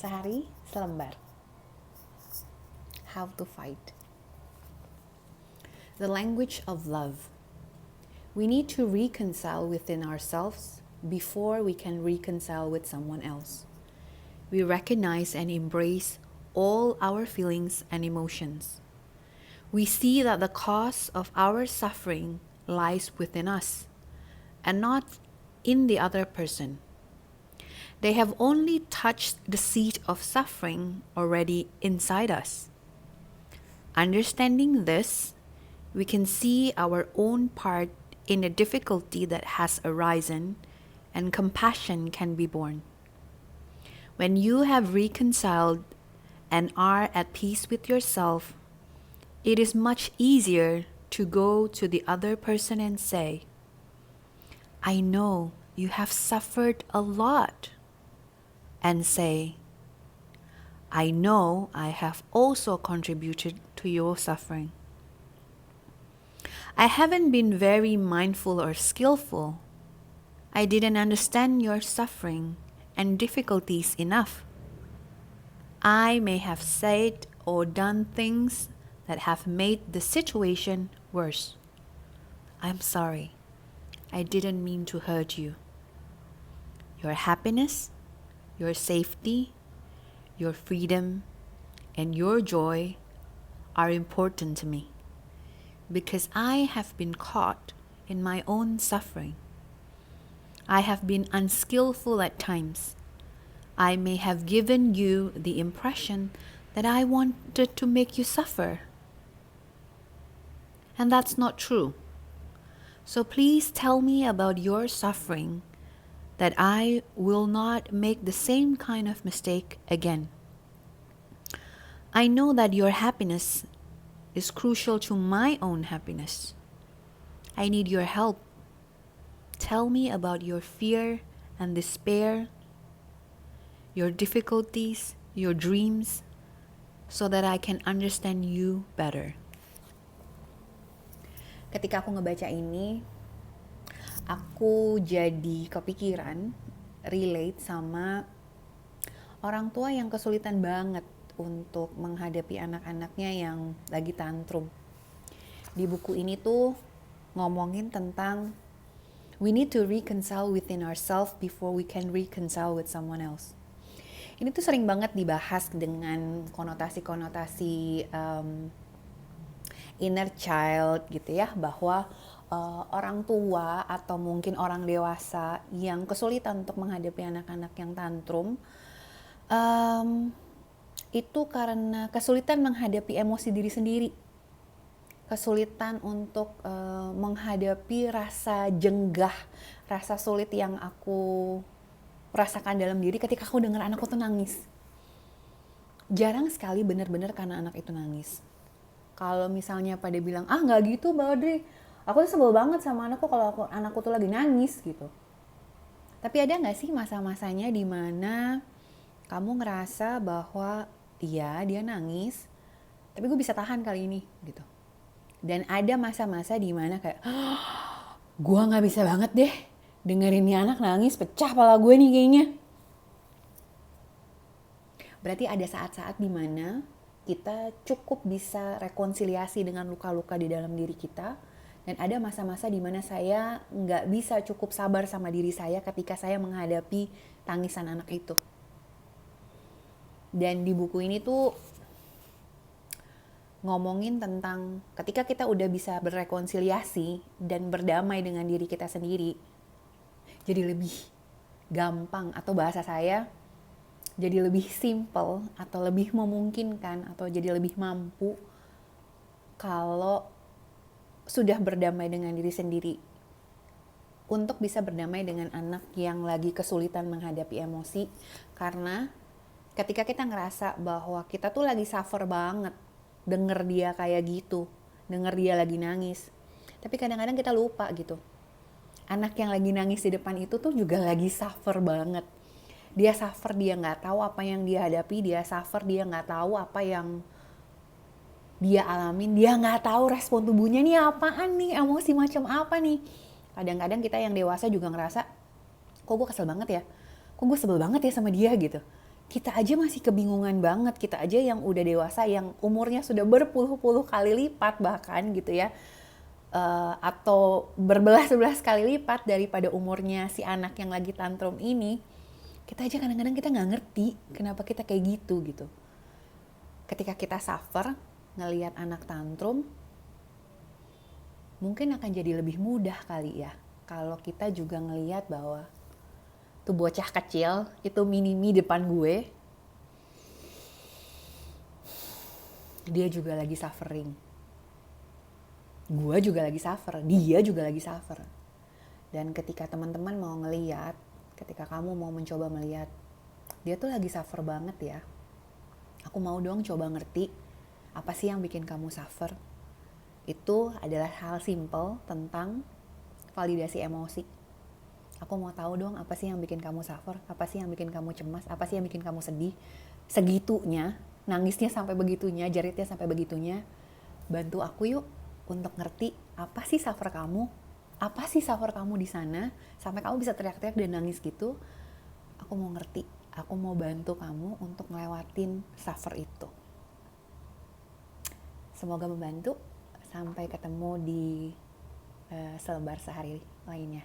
Sehari selembar. How to fight. The language of love. We need to reconcile within ourselves before we can reconcile with someone else. We recognize and embrace all our feelings and emotions. We see that the cause of our suffering lies within us and not in the other person. They have only touched the seat of suffering already inside us. Understanding this, we can see our own part in the difficulty that has arisen, and compassion can be born. When you have reconciled and are at peace with yourself, it is much easier to go to the other person and say, I know you have suffered a lot. And say, I know I have also contributed to your suffering. I haven't been very mindful or skillful. I didn't understand your suffering and difficulties enough. I may have said or done things that have made the situation worse. I'm sorry. I didn't mean to hurt you. Your happiness, your safety, your freedom, and your joy are important to me because I have been caught in my own suffering. I have been unskillful at times. I may have given you the impression that I wanted to make you suffer. And that's not true. So please tell me about your suffering that I will not make the same kind of mistake again. I know that your happiness is crucial to my own happiness. I need your help. Tell me about your fear and despair, your difficulties, your dreams, so that I can understand you better. Ketika aku ngebaca ini, aku jadi kepikiran relate sama orang tua yang kesulitan banget untuk menghadapi anak-anaknya yang lagi tantrum. Di buku ini tuh ngomongin tentang we need to reconcile within ourselves before we can reconcile with someone else. Ini tuh sering banget dibahas dengan konotasi-konotasi inner child gitu ya, bahwa orang tua atau mungkin orang dewasa yang kesulitan untuk menghadapi anak-anak yang tantrum itu karena kesulitan menghadapi emosi diri sendiri, kesulitan untuk menghadapi rasa jenggah, rasa sulit yang aku rasakan dalam diri ketika aku dengar anakku tuh nangis. Jarang sekali benar-benar karena anak itu nangis. Kalau misalnya pada bilang, nggak gitu Mbak Audrey, aku tuh sebel banget sama anakku kalau anakku tuh lagi nangis gitu. Tapi ada nggak sih masa-masanya di mana kamu ngerasa bahwa iya dia nangis, tapi gue bisa tahan kali ini gitu. Dan ada masa-masa di mana kayak, gue nggak bisa banget deh dengerin nih anak nangis, pecah kepala gue nih kayaknya. Berarti ada saat-saat di mana kita cukup bisa rekonsiliasi dengan luka-luka di dalam diri kita. Dan ada masa-masa di mana saya nggak bisa cukup sabar sama diri saya ketika saya menghadapi tangisan anak itu. Dan di buku ini tuh ngomongin tentang ketika kita udah bisa berrekonsiliasi dan berdamai dengan diri kita sendiri, jadi lebih gampang, atau bahasa saya jadi lebih simple atau lebih memungkinkan atau jadi lebih mampu kalau sudah berdamai dengan diri sendiri untuk bisa berdamai dengan anak yang lagi kesulitan menghadapi emosi. Karena ketika kita ngerasa bahwa kita tuh lagi suffer banget denger dia kayak gitu, denger dia lagi nangis, tapi kadang-kadang kita lupa gitu, anak yang lagi nangis di depan itu tuh juga lagi suffer banget. Dia suffer, dia gak tahu apa yang dia hadapi, dia suffer, dia gak tahu apa yang dia alamin, dia gak tahu respon tubuhnya nih apaan nih, emosi macam apa nih. Kadang-kadang kita yang dewasa juga ngerasa, kok gue kesel banget ya, kok gue sebel banget ya sama dia gitu. Kita aja masih kebingungan banget, kita aja yang udah dewasa, yang umurnya sudah berpuluh-puluh kali lipat bahkan gitu ya, atau berbelas-belas kali lipat daripada umurnya si anak yang lagi tantrum ini, kita aja kadang-kadang kita nggak ngerti kenapa kita kayak gitu. Ketika kita suffer, ngelihat anak tantrum, mungkin akan jadi lebih mudah kali ya, kalau kita juga ngelihat bahwa tuh bocah kecil, itu mini-me depan gue, dia juga lagi suffering. Gue juga lagi suffer, dia juga lagi suffer. Dan ketika teman-teman mau ngeliat, ketika kamu mau mencoba melihat, dia tuh lagi suffer banget ya. Aku mau dong coba ngerti, apa sih yang bikin kamu suffer? Itu adalah hal simple tentang validasi emosi. Aku mau tahu dong apa sih yang bikin kamu suffer, apa sih yang bikin kamu cemas, apa sih yang bikin kamu sedih. Segitunya, nangisnya sampai begitunya, jeritnya sampai begitunya. Bantu aku yuk untuk ngerti apa sih suffer kamu, apa sih suffer kamu di sana, sampai kamu bisa teriak-teriak dan nangis gitu. Aku mau ngerti, aku mau bantu kamu untuk ngelewatin suffer itu. Semoga membantu. Sampai ketemu di selebar sehari lainnya.